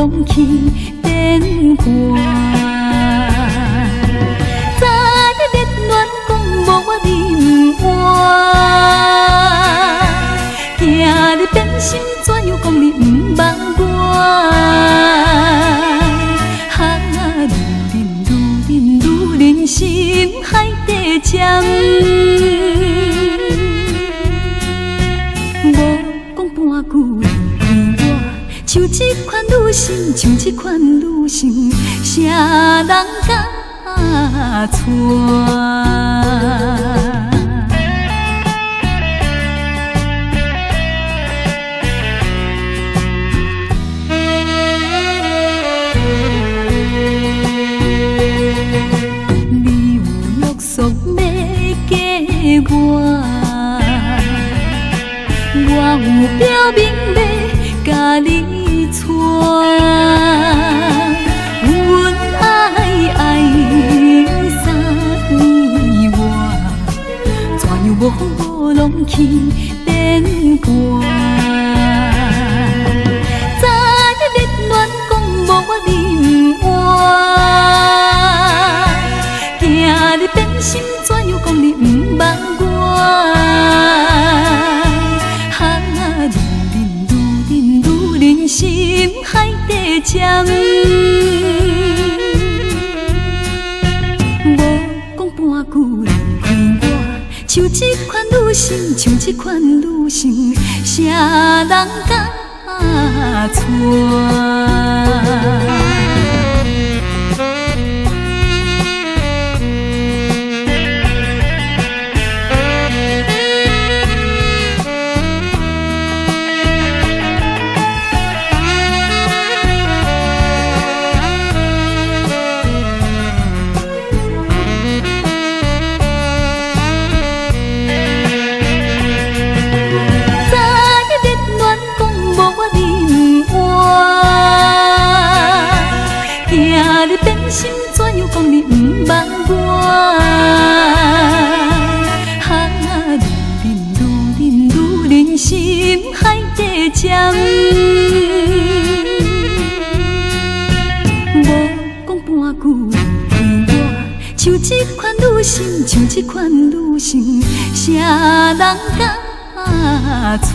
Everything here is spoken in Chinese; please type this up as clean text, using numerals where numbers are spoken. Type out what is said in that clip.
拢去电歌。早日热恋讲无我你毋换，今日变心怎样讲你毋捌我？哈，愈忍心海底针。像这款女性，像这款女性，啥人敢娶？你有约束要嫁我，我有表明要甲你。阮爱3年外，怎样无拢去电歌？早日热恋讲无我你毋换，今日变心怎样讲你毋捌我？心海底针，无讲半句离开我，像这款女性，像这款女性，啥人敢娶？心怎样讲你毋捌我？哈，愈忍心海底针。无讲半句离开我，像这款女性，像这款女性，啥人敢娶？